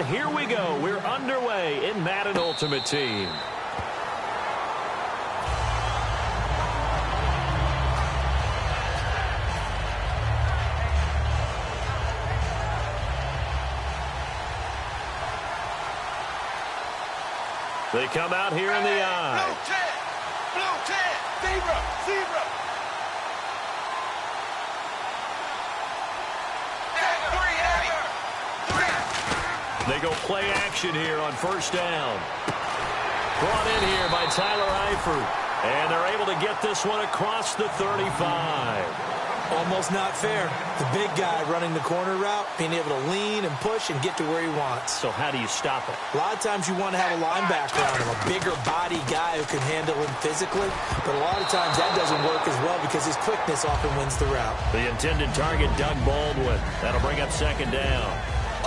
here we go. We're underway in Madden Ultimate Team. They come out here in the eye. Blue 10, zebra. They go play action here on first down. Brought in here by Tyler Eifert. And they're able to get this one across the 35. Almost not fair. The big guy running the corner route, being able to lean and push and get to where he wants. So how do you stop it? A lot of times you want to have a linebacker on him, a bigger body guy who can handle him physically. But a lot of times that doesn't work as well because his quickness often wins the route. The intended target, Doug Baldwin. That'll bring up second down.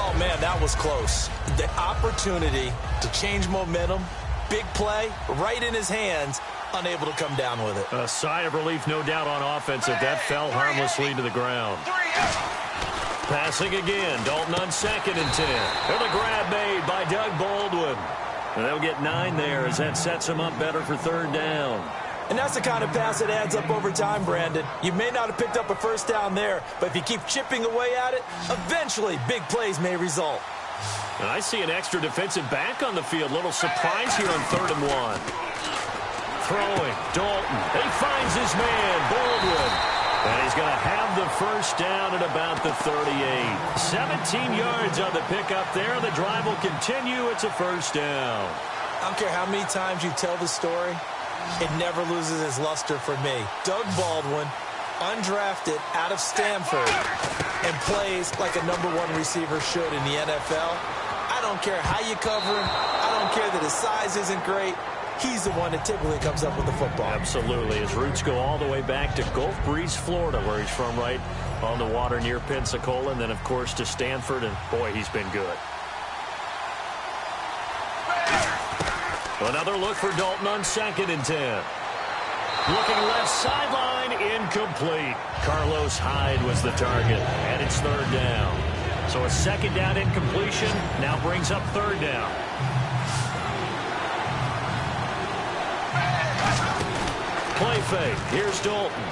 Oh, man, that was close. The opportunity to change momentum, big play, right in his hands, unable to come down with it. A sigh of relief, no doubt, on offense if that fell harmlessly to the ground. Passing again, Dalton on 2nd and 10. And a grab made by Doug Baldwin. And they'll get 9 there as that sets him up better for third down. And that's the kind of pass that adds up over time, Brandon. You may not have picked up a first down there, but if you keep chipping away at it, eventually big plays may result. And I see an extra defensive back on the field. Little surprise here on 3rd and 1. Throwing, Dalton. He finds his man, Baldwin. And he's going to have the first down at about the 38. 17 yards on the pickup there. The drive will continue. It's a first down. I don't care how many times you tell the story, it never loses its luster for me. Doug Baldwin, undrafted out of Stanford, and plays like a #1 receiver should in the NFL. I don't care how you cover him. I don't care that his size isn't great. He's the one that typically comes up with the football. Absolutely. His roots go all the way back to Gulf Breeze, Florida, where he's from, right on the water near Pensacola. And then, of course, to Stanford. And, boy, he's been good. Another look for Dalton on 2nd and 10. Looking left sideline, incomplete. Carlos Hyde was the target, and it's 3rd down. So a 2nd down incompletion now brings up 3rd down. Play fake. Here's Dalton.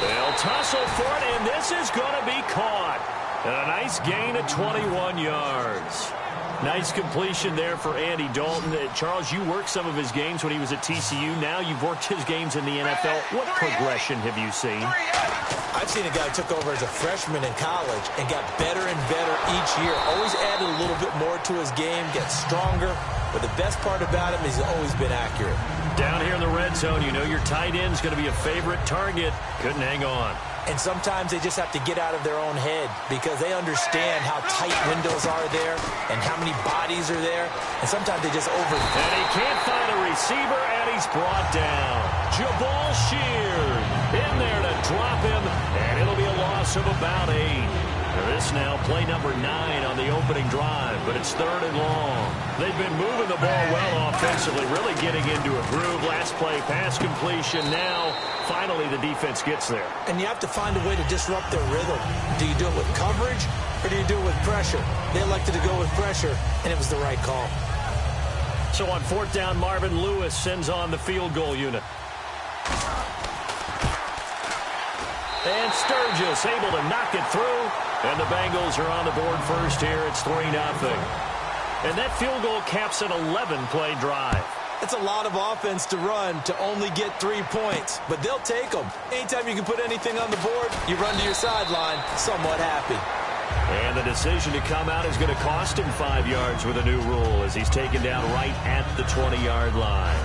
They'll tussle for it, and this is going to be caught. And a nice gain of 21 yards. Nice completion there for Andy Dalton. Charles, you worked some of his games when he was at TCU. Now you've worked his games in the NFL. What progression have you seen? I've seen a guy who took over as a freshman in college and got better and better each year. Always added a little bit more to his game, gets stronger. But the best part about him is he's always been accurate. Down here in the red zone, you know your tight end's going to be a favorite target. Couldn't hang on. And sometimes they just have to get out of their own head because they understand how tight windows are there and how many bodies are there. And sometimes they just overthink. And he can't find a receiver, and he's brought down. Jabal Sheard in there to drop him, and it'll be a loss of about 8. This now play number 9 on the opening drive, but it's 3rd and long. They've been moving the ball well offensively, really getting into a groove. Last play, pass completion. Now, finally, the defense gets there. And you have to find a way to disrupt their rhythm. Do you do it with coverage, or do you do it with pressure? They elected to go with pressure, and it was the right call. So on 4th down, Marvin Lewis sends on the field goal unit. And Sturgis able to knock it through. And the Bengals are on the board first here. It's 3-0. And that field goal caps an 11-play drive. It's a lot of offense to run to only get 3 points, but they'll take them. Anytime you can put anything on the board, you run to your sideline somewhat happy. And the decision to come out is going to cost him 5 yards with a new rule as he's taken down right at the 20-yard line.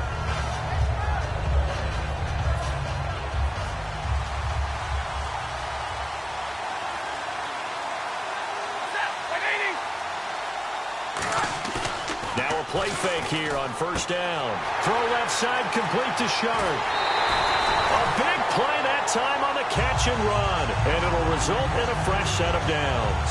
Play fake here on first down. Throw left side, complete to Sharp. A big play that time on the catch and run. And it'll result in a fresh set of downs.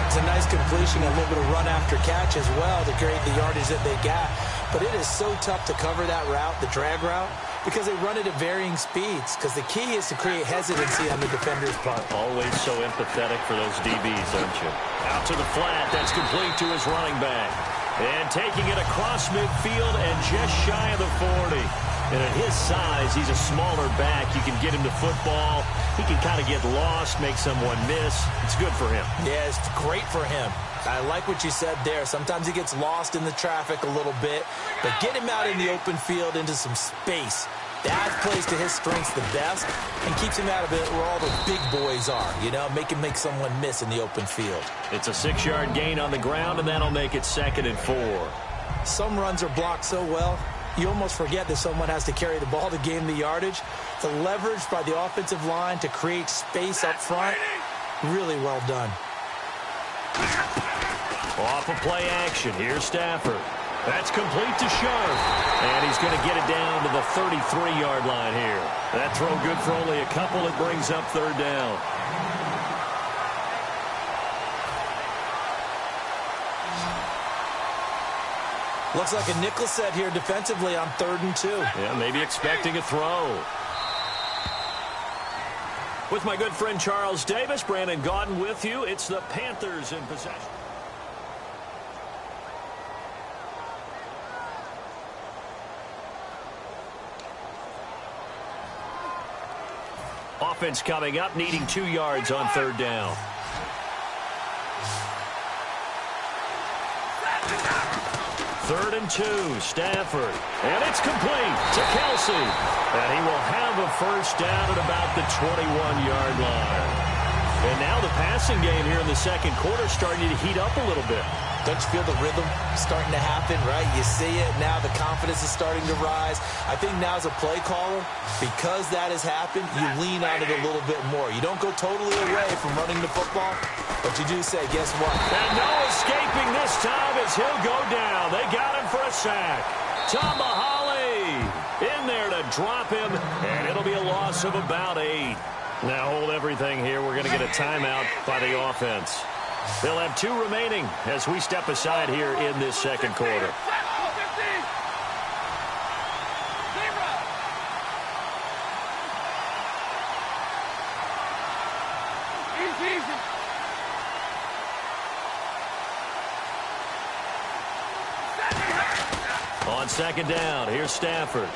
It's a nice completion, a little bit of run after catch as well to create the yardage that they got. But it is so tough to cover that route, the drag route. because they run it at varying speeds, because the key is to create hesitancy on the defender's part. Always so empathetic for those DBs, aren't you? Out to the flat. That's complete to his running back. And taking it across midfield and just shy of the 40. And at his size, he's a smaller back. You can get him to football. He can kind of get lost, make someone miss. It's good for him. Yeah, it's great for him. I like what you said there. Sometimes he gets lost in the traffic a little bit, but get him out in the open field into some space. That plays to his strengths the best and keeps him out of it where all the big boys are, you know, make him make someone miss in the open field. It's a 6-yard gain on the ground, and that'll make it 2nd and 4. Some runs are blocked so well, you almost forget that someone has to carry the ball to gain the yardage. The leverage by the offensive line to create space up front, really well done. Off of play action. Here's Stafford. That's complete to Sharp. And he's going to get it down to the 33-yard line here. That throw good for only a couple. It brings up 3rd down. Looks like a nickel set here defensively on 3rd and 2. Yeah, maybe expecting a throw. With my good friend Charles Davis, Brandon Gaudin with you. It's the Panthers in possession. Offense coming up, needing 2 yards on 3rd down. Third and 2, Stafford. And it's complete to Kelsey. And he will have a first down at about the 21-yard line. And now the passing game here in the 2nd quarter starting to heat up a little bit. Don't you feel the rhythm starting to happen, right? You see it. Now the confidence is starting to rise. I think now as a play caller, because that has happened, you lean on it a little bit more. You don't go totally away from running the football, but you do say, guess what? And no escaping this time as he'll go down. They got him for a sack. Tomahali in there to drop him, and it'll be a loss of about 8. Now hold everything here. We're going to get a timeout by the offense. They'll have 2 remaining as we step aside here in this 2nd quarter. On 2nd down, here's Stafford.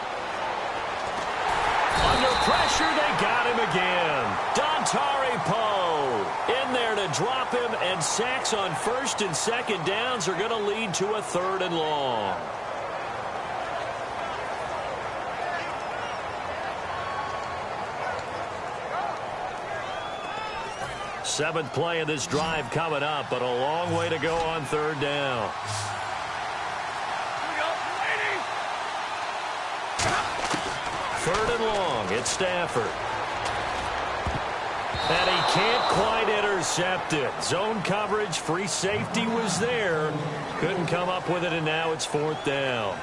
Under pressure, they got him again. Dontari Poe in there to drop him, and sacks on 1st and 2nd downs are going to lead to a 3rd and long. Seventh play of this drive coming up, but a long way to go on 3rd down. Third and long, it's Stafford. And he can't quite intercept it. Zone coverage, free safety was there. Couldn't come up with it, and now it's 4th down.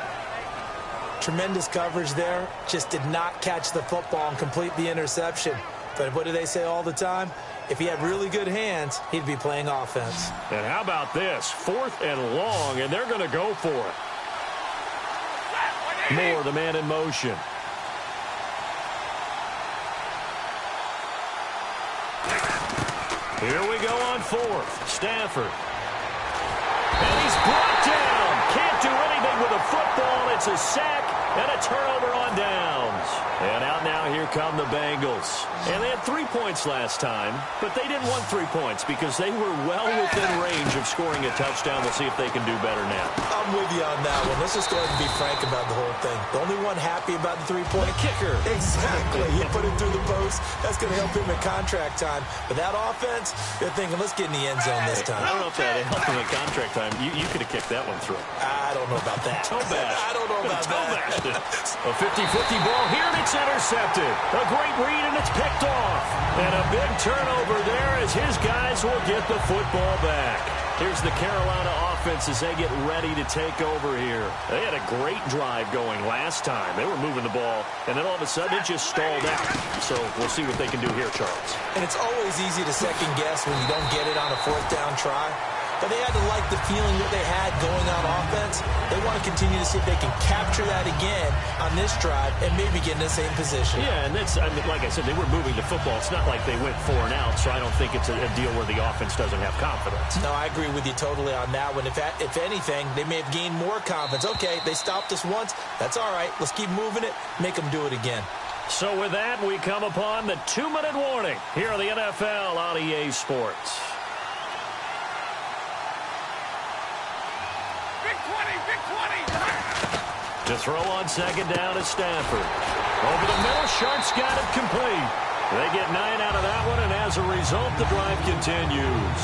Tremendous coverage there. Just did not catch the football and complete the interception. But what do they say all the time? If he had really good hands, he'd be playing offense. And how about this? 4th and long, and they're going to go for it. Moore, the man in motion. Here we go on 4th. Stafford. And he's brought down. Can't do anything with a football. It's a sack and a turnover on downs. And out now, here come the Bengals. And they had 3 points last time, but they didn't want 3 points because they were well within range of scoring a touchdown. We'll see if they can do better now. I'm with you on that one. Let's just go ahead and be frank about the whole thing. The only one happy about the 3-point kicker. Exactly. You put it through the post. That's going to help him at contract time. But that offense, they're thinking, let's get in the end zone this time. I don't know if that helped him at contract time. You could have kicked that one through. I don't know about that. I don't know about that. A 50-50 ball here, and it's intercepted. A great read, and it's picked off. And a big turnover there as his guys will get the football back. Here's the Carolina offense as they get ready to take over here. They had a great drive going last time. They were moving the ball, and then all of a sudden it just stalled out. So we'll see what they can do here, Charles. And it's always easy to second guess when you don't get it on a 4th down try. but they had to like the feeling that they had going on offense. They want to continue to see if they can capture that again on this drive and maybe get in the same position. Yeah, and that's, I mean, like I said, they were moving the football. It's not like they went 4 and out, so I don't think it's a deal where the offense doesn't have confidence. No, I agree with you totally on that one. If anything, they may have gained more confidence. Okay, they stopped us once. That's all right. Let's keep moving it. Make them do it again. So with that, we come upon the 2-minute warning here on the NFL on EA Sports. Big 20, big 20. To throw on second down is Stafford. Over the middle, Sharp's got it complete. They get 9 out of that one, and as a result, the drive continues.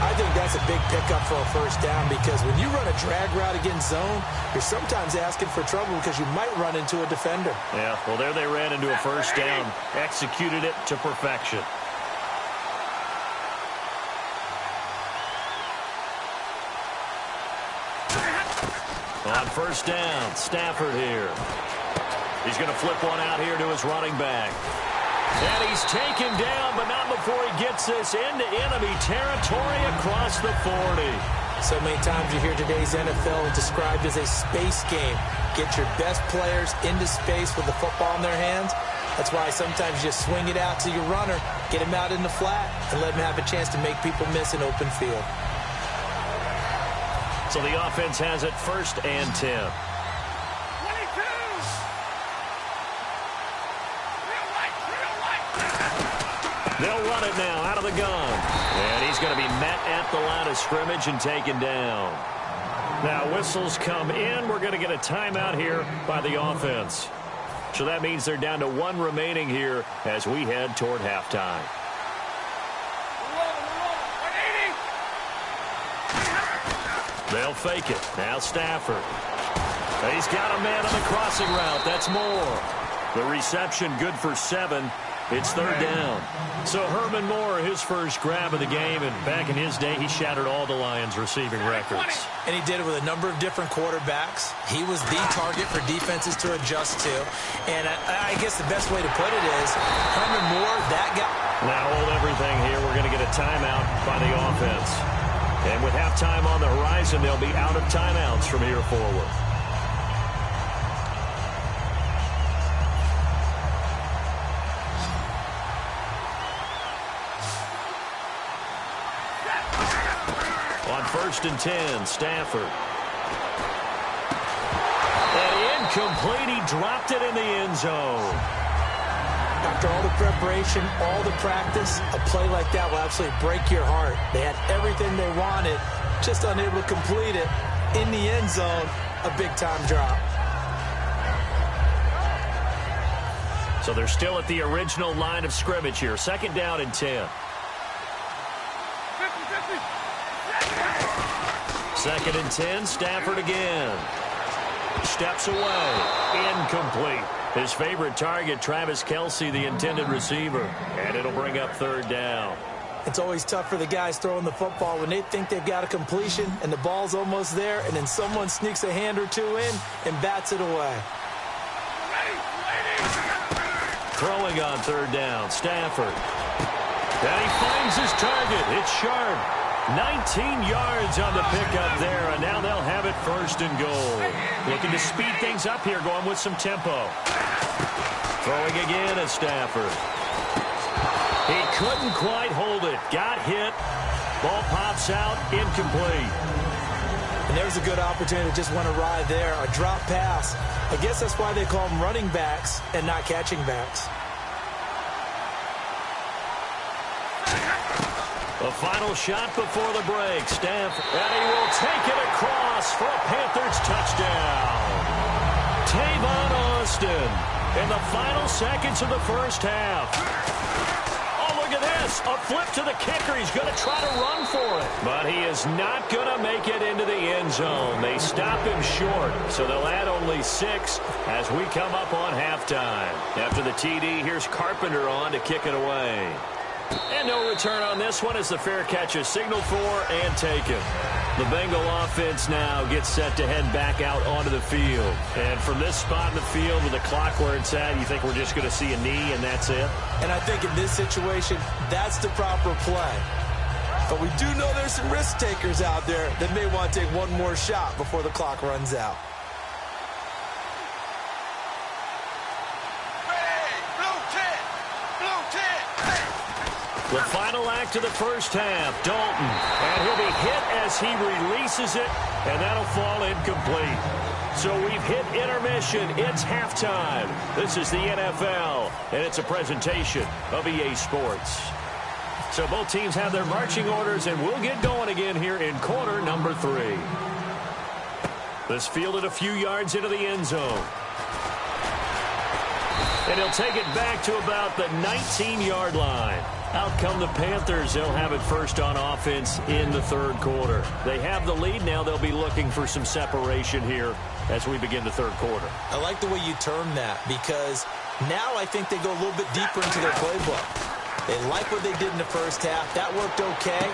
I think that's a big pickup for a first down because when you run a drag route against zone, you're sometimes asking for trouble because you might run into a defender. Yeah, well, there they ran into a first down, executed it to perfection. On first down, Stafford here. He's going to flip one out here to his running back. And he's taken down, but not before he gets this into enemy territory across the 40. So many times you hear today's NFL described as a space game. Get your best players into space with the football in their hands. That's why sometimes you just swing it out to your runner, get him out in the flat, and let him have a chance to make people miss an open field. So the offense has it 1st and 10. They'll run it now out of the gun. And he's going to be met at the line of scrimmage and taken down. Now whistles come in. We're going to get a timeout here by the offense. So that means they're down to 1 remaining here as we head toward halftime. They'll fake it. Now Stafford. He's got a man on the crossing route. That's Moore. The reception good for 7. It's 3rd down. So Herman Moore, his first grab of the game, and back in his day, he shattered all the Lions' receiving records. And he did it with a number of different quarterbacks. He was the target for defenses to adjust to. And I guess the best way to put it is Herman Moore, that guy. Now hold everything here. We're going to get a timeout by the offense. And with halftime on the horizon, they'll be out of timeouts from here forward. On 1st and 10, Stafford. And incomplete. He dropped it in the end zone. After all the preparation, all the practice, a play like that will absolutely break your heart. They had everything they wanted, just unable to complete it. In the end zone, a big-time drop. So they're still at the original line of scrimmage here. 2nd down and 10. 2nd and 10, Stafford again. Steps away. Incomplete. His favorite target, Travis Kelce, the intended receiver. And it'll bring up 3rd down. It's always tough for the guys throwing the football when they think they've got a completion and the ball's almost there, and then someone sneaks a hand or two in and bats it away. Throwing on 3rd down, Stafford. And he finds his target. It's Sharp. 19 yards on the pickup there, and now they'll have it 1st and goal. Looking to speed things up here, going with some tempo. Throwing again at Stafford. He couldn't quite hold it. Got hit. Ball pops out, incomplete. And there's a good opportunity to just want to ride there. A drop pass. I guess that's why they call them running backs and not catching backs. The final shot before the break. Stafford, and he will take it across for a Panthers touchdown. Tavon Austin in the final seconds of the first half. Oh, look at this. A flip to the kicker. He's going to try to run for it. But he is not going to make it into the end zone. They stop him short, so they'll add only 6 as we come up on halftime. After the TD, here's Carpenter on to kick it away. And no return on this one as the fair catch is signaled for and taken. The Bengal offense now gets set to head back out onto the field. And from this spot in the field with the clock where it's at, you think we're just going to see a knee and that's it? And I think in this situation, that's the proper play. But we do know there's some risk takers out there that may want to take one more shot before the clock runs out. The final act of the first half, Dalton. And he'll be hit as he releases it, and that'll fall incomplete. So we've hit intermission. It's halftime. This is the NFL, and it's a presentation of EA Sports. So both teams have their marching orders, and we'll get going again here in quarter number 3. This fielded a few yards into the end zone. And he'll take it back to about the 19-yard line. Out come the Panthers. They'll have it first on offense in the third quarter. They have the lead now. They'll be looking for some separation here as we begin the third quarter. I like the way you term that because now I think they go a little bit deeper into their playbook. They like what they did in the first half. That worked okay.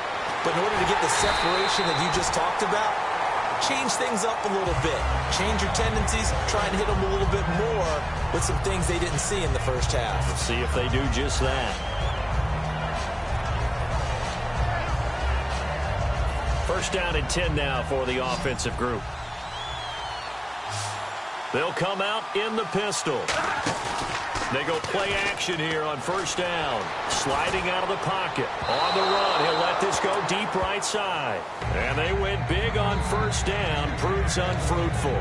But in order to get the separation that you just talked about, change things up a little bit. Change your tendencies. Try and hit them a little bit more with some things they didn't see in the first half. We'll see if they do just that. First down and 10 now for the offensive group. They'll come out in the pistol. They go play action here on first down. Sliding out of the pocket. On the run, he'll let this go deep right side. And they went big on first down. Proves unfruitful.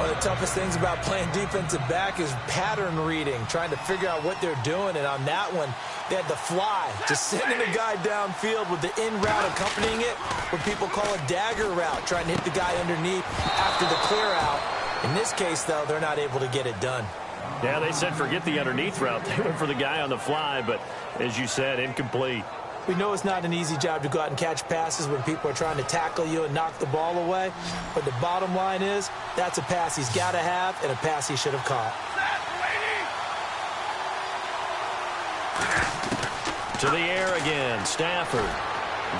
One of the toughest things about playing defensive back is pattern reading, trying to figure out what they're doing. And on that one, they had the fly, just sending a guy downfield with the in route accompanying it, what people call a dagger route, trying to hit the guy underneath after the clear out. In this case, though, they're not able to get it done. Yeah, they said forget the underneath route. They went for the guy on the fly, but as you said, incomplete. We know it's not an easy job to go out and catch passes when people are trying to tackle you and knock the ball away. But the bottom line is, that's a pass he's got to have and a pass he should have caught. To the air again, Stafford.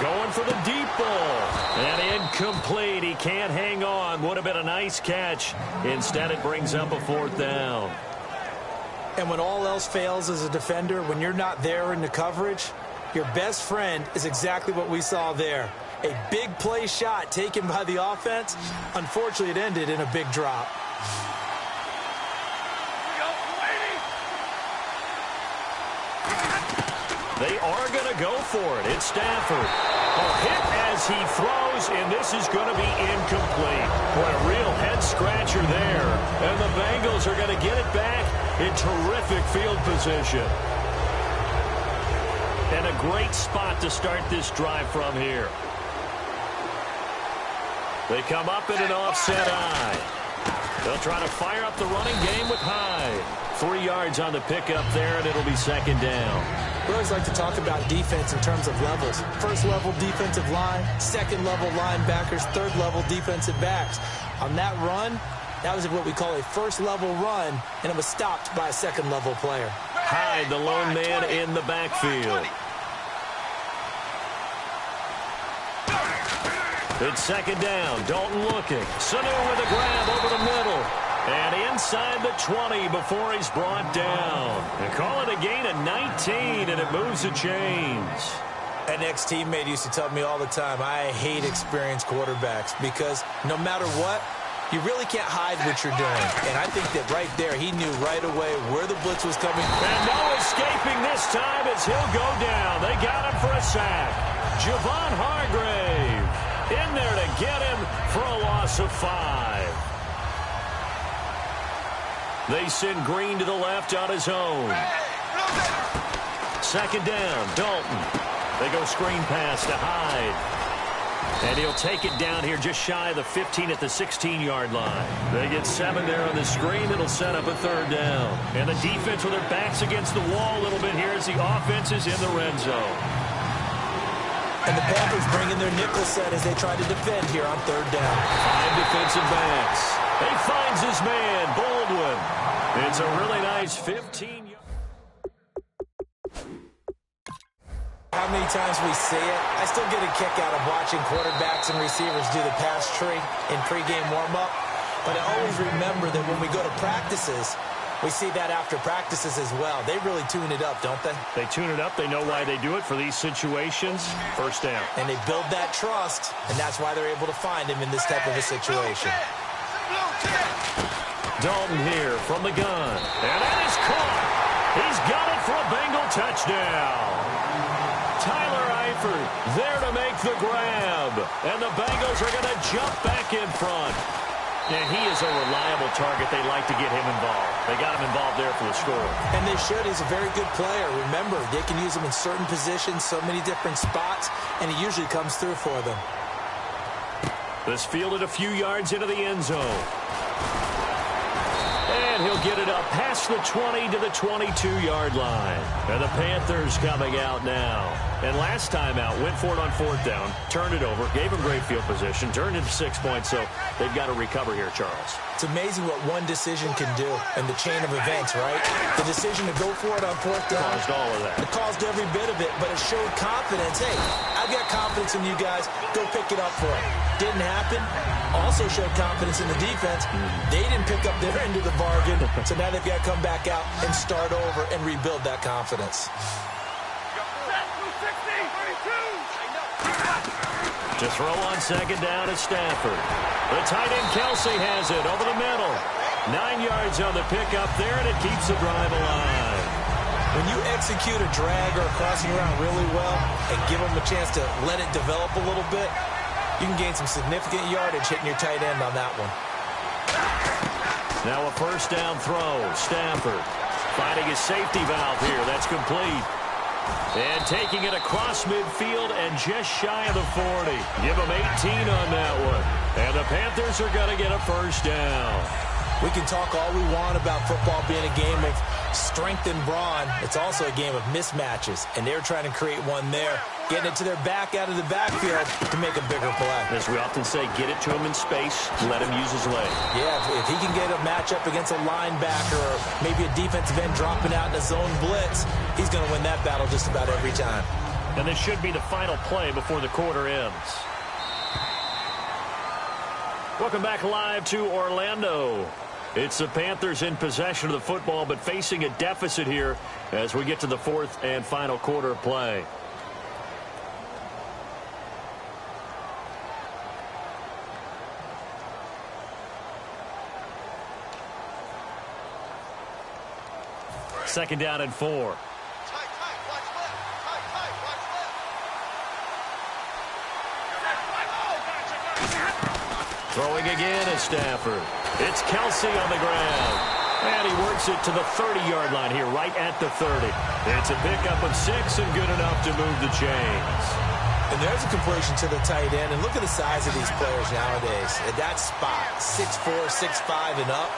Going for the deep ball. And incomplete. He can't hang on. Would have been a nice catch. Instead, it brings up a fourth down. And when all else fails as a defender, when you're not there in the coverage, your best friend is exactly what we saw there. A big play shot taken by the offense. Unfortunately, it ended in a big drop. They are going to go for it. It's Stafford. A hit as he throws, and this is going to be incomplete. What a real head-scratcher there. And the Bengals are going to get it back in terrific field position. And a great spot to start this drive from here. They come up in an offset eye. They'll try to fire up the running game with Hyde. 3 yards on the pickup there, and it'll be second down. We always like to talk about defense in terms of levels. First level defensive line, second level linebackers, third level defensive backs. On that run, that was what we call a first level run, and it was stopped by a second level player. Hyde, the lone man in the backfield. It's second down. Dalton looking. Sanu with a grab over the middle. And inside the 20 before he's brought down. And call it a gain of 19, and it moves the chains. An ex-teammate used to tell me all the time, I hate experienced quarterbacks because no matter what, you really can't hide what you're doing. And I think that right there, he knew right away where the blitz was coming from. And no escaping this time as he'll go down. They got him for a sack. Javon Hargrave in there to get him for a loss of 5. They send Green to the left on his own. Second down, Dalton. They go screen pass to Hyde. And he'll take it down here just shy of the 15 at the 16-yard line. They get 7 there on the screen. It'll set up a third down. And the defense with their backs against the wall a little bit here as the offense is in the red zone. And the Panthers bring in their nickel set as they try to defend here on third down. 5 defensive backs. He finds his man, Baldwin. It's a really nice 15. How many times we see it, I still get a kick out of watching quarterbacks and receivers do the pass tree in pregame warm-up. But I always remember that when we go to practices, We see that after practices as well. They really tune it up, don't they? They tune it up. They know why they do it for these situations. First down. And they build that trust, and that's why they're able to find him in this type of a situation. Dalton here from the gun. And that is caught. He's got it for a Bengal touchdown. Tyler Eifert there to make the grab. And the Bengals are going to jump back in front. Yeah, he is a reliable target. They like to get him involved. They got him involved there for the score. And they should. He's a very good player. Remember, they can use him in certain positions, so many different spots, and he usually comes through for them. This fielded a few yards into the end zone. And he'll get it up past the 20 to the 22-yard line. And the Panthers coming out now. And last time out, went for it on fourth down, turned it over, gave him great field position, turned it to 6 points, so they've got to recover here, Charles. It's amazing what one decision can do in the chain of events, right? The decision to go for it on fourth down. Caused all of that. It caused every bit of it, but it showed confidence. Hey, I've got confidence in you guys. Go pick it up for it. Didn't happen. Also showed confidence in the defense. They didn't pick up their end of the bargain, so now they've got to come back out and start over and rebuild that confidence. To throw on second down is Stafford. The tight end Kelsey has it over the middle. 9 yards on the pickup there, and it keeps the drive alive. When you execute a drag or a crossing route really well and give them a chance to let it develop a little bit, you can gain some significant yardage hitting your tight end on that one. Now a first down throw. Stafford finding his safety valve here. That's complete. And taking it across midfield and just shy of the 40. Give him 18 on that one. And the Panthers are going to get a first down. We can talk all we want about football being a game of strength and brawn. It's also a game of mismatches, and they're trying to create one there, getting it to their back out of the backfield to make a bigger play. As we often say, get it to him in space, let him use his leg. Yeah, if he can get a matchup against a linebacker or maybe a defensive end dropping out in a zone blitz, he's going to win that battle just about every time. And this should be the final play before the quarter ends. Welcome back live to Orlando. It's the Panthers in possession of the football, but facing a deficit here as we get to the fourth and final quarter of play. Second down and 4. Throwing again is Stafford. It's Kelsey on the ground. And he works it to the 30-yard line here, right at the 30. It's a pickup of 6 and good enough to move the chains. And there's a completion to the tight end. And look at the size of these players nowadays. At that spot, 6'4", 6'5", and up.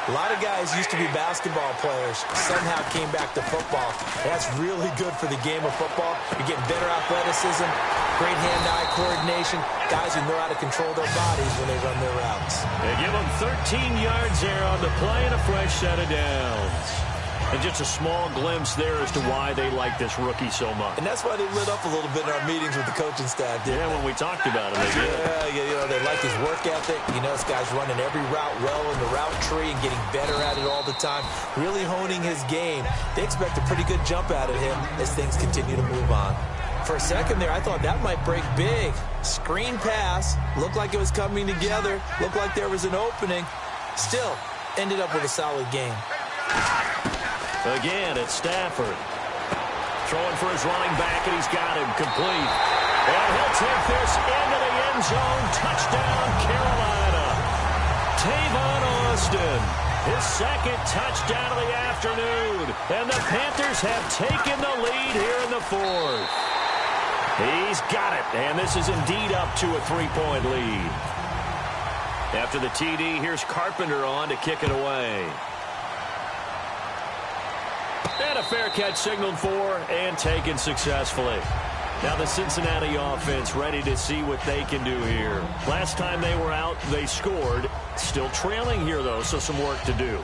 A lot of guys used to be basketball players, somehow came back to football. That's really good for the game of football. You're getting better athleticism, great hand-eye coordination, guys who know how to control their bodies when they run their routes. They give them 13 yards there on the play and a fresh set of downs. And just a small glimpse there as to why they like this rookie so much. And that's why they lit up a little bit in our meetings with the coaching staff, didn't they? When we talked about it, they did. Yeah, you know, they like his work ethic. You know, this guy's running every route well in the route tree and getting better at it all the time, really honing his game. They expect a pretty good jump out of him as things continue to move on. For a second there, I thought that might break big. Screen pass, looked like it was coming together, looked like there was an opening. Still, ended up with a solid game. Again, it's Stafford. Throwing for his running back, and he's got him complete. And he'll take this into the end zone. Touchdown, Carolina. Tavon Austin, his second touchdown of the afternoon. And the Panthers have taken the lead here in the fourth. He's got it, and this is indeed up to a 3-point lead. After the TD, here's Carpenter on to kick it away. And a fair catch signaled for and taken successfully. Now the Cincinnati offense ready to see what they can do here. Last time they were out, they scored. Still trailing here, though, so some work to do.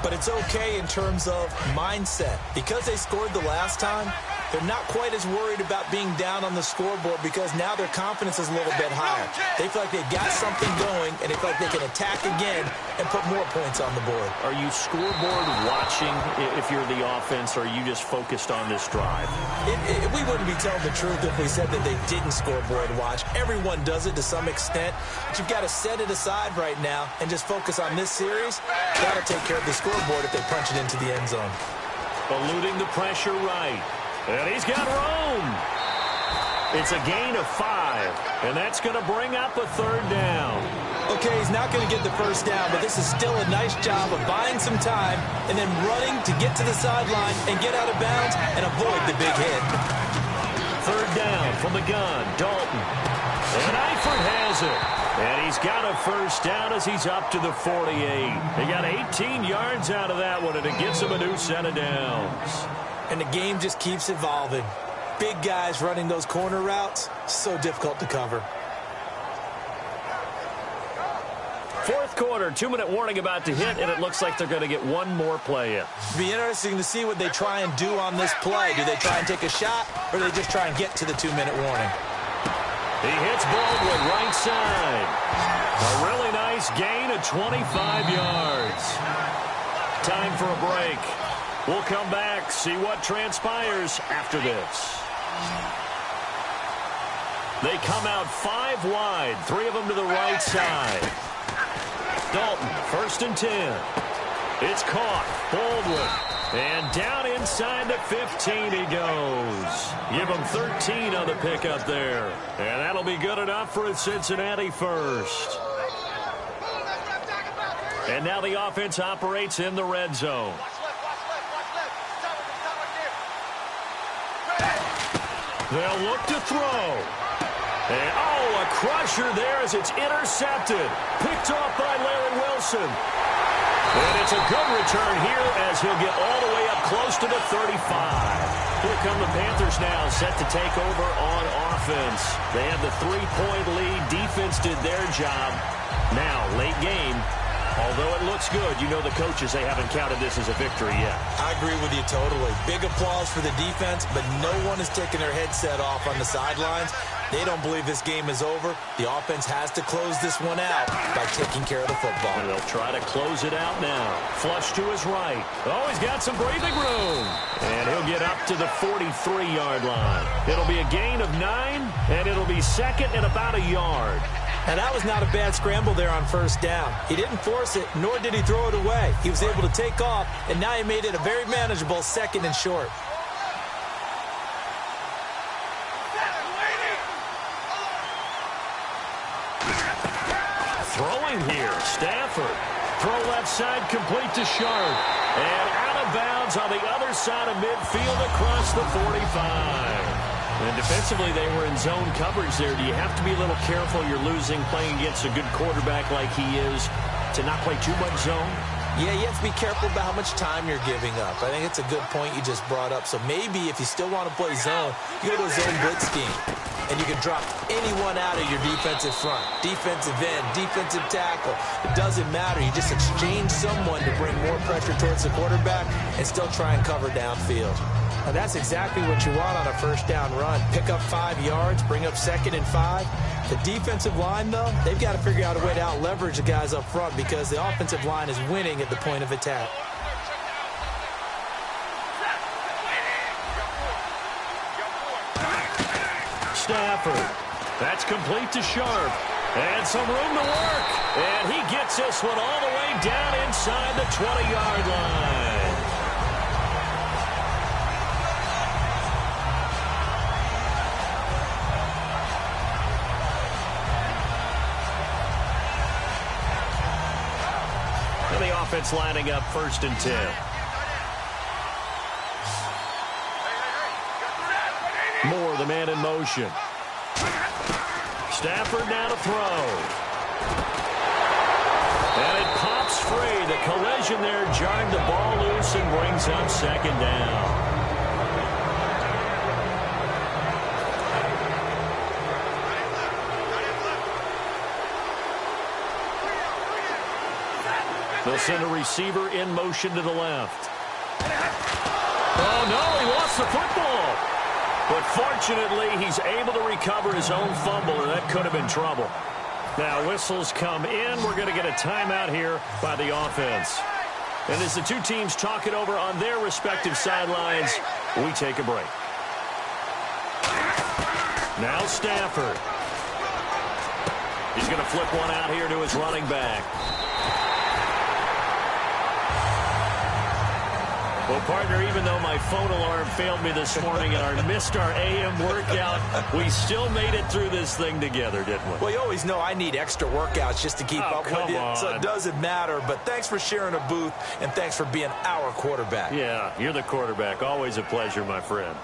But it's okay in terms of mindset. Because they scored the last time, They're not quite as worried about being down on the scoreboard because now their confidence is a little bit higher. They feel like they've got something going, and they feel like they can attack again and put more points on the board. Are you scoreboard watching if you're the offense, or are you just focused on this drive? We wouldn't be telling the truth if we said that they didn't scoreboard watch. Everyone does it to some extent, but you've got to set it aside right now and just focus on this series. That'll take care of the scoreboard if they punch it into the end zone. Eluding the pressure right. And he's got room. It's a gain of 5, and that's going to bring up a third down. Okay, he's not going to get the first down, but this is still a nice job of buying some time and then running to get to the sideline and get out of bounds and avoid the big hit. Third down from the gun, Dalton. And Eifert has it. And he's got a first down as he's up to the 48. He got 18 yards out of that one, and it gets him a new set of downs. And the game just keeps evolving. Big guys running those corner routes, so difficult to cover. Fourth quarter, 2-minute warning about to hit, and it looks like they're going to get one more play in. It'll be interesting to see what they try and do on this play. Do they try and take a shot, or do they just try and get to the 2-minute warning? He hits Baldwin right side. A really nice gain of 25 yards. Time for a break. We'll come back, see what transpires after this. They come out 5 wide, 3 of them to the right side. Dalton, 1st and 10. It's caught. Baldwin. And down inside the 15 he goes. Give him 13 on the pickup there. And that'll be good enough for a Cincinnati first. And now the offense operates in the red zone. They'll look to throw. And, a crusher there as it's intercepted. Picked off by Larry Wilson. And it's a good return here as he'll get all the way up close to the 35. Here come the Panthers now, set to take over on offense. They have the 3-point lead. Defense did their job. Now, late game. Although it looks good, you know the coaches, they haven't counted this as a victory yet. I agree with you totally. Big applause for the defense, but no one is taking their headset off on the sidelines. They don't believe this game is over. The offense has to close this one out by taking care of the football. And they'll try to close it out now. Flush to his right. Oh, he's got some breathing room. And he'll get up to the 43-yard line. It'll be a gain of 9, and it'll be second and about a yard. And that was not a bad scramble there on first down. He didn't force it, nor did he throw it away. He was able to take off, and now he made it a very manageable 2nd and short. Throwing here, Stafford. Throw left side, complete to Sharp. And out of bounds on the other side of midfield across the 45. And defensively, they were in zone coverage there. Do you have to be a little careful? You're losing, playing against a good quarterback like he is, to not play too much zone? Yeah, you have to be careful about how much time you're giving up. I think it's a good point you just brought up. So maybe if you still want to play zone, you go to a zone blitz scheme. And you can drop anyone out of your defensive front. Defensive end, defensive tackle. It doesn't matter. You just exchange someone to bring more pressure towards the quarterback and still try and cover downfield. And that's exactly what you want on a first down run. Pick up 5 yards, bring up 2nd and 5. The defensive line, though, they've got to figure out a way to out-leverage the guys up front because the offensive line is winning at the point of attack. Stafford. That's complete to Sharp. And some room to work. And he gets this one all the way down inside the 20-yard line. And the offense lining up 1st and 10. Moore, the man in motion. Stafford now to throw. And it pops free. The collision there jarred the ball loose and brings up 2nd down. They'll send a receiver in motion to the left. Oh, no, he lost the football. But fortunately, he's able to recover his own fumble, and that could have been trouble. Now, whistles come in. We're going to get a timeout here by the offense. And as the two teams talk it over on their respective sidelines, we take a break. Now Stafford. He's going to flip one out here to his running back. Well, partner, even though my phone alarm failed me this morning and I missed our AM workout, we still made it through this thing together, didn't we? Well, you always know I need extra workouts just to keep up with you, so it doesn't matter. But thanks for sharing a booth, and thanks for being our quarterback. Yeah, you're the quarterback. Always a pleasure, my friend.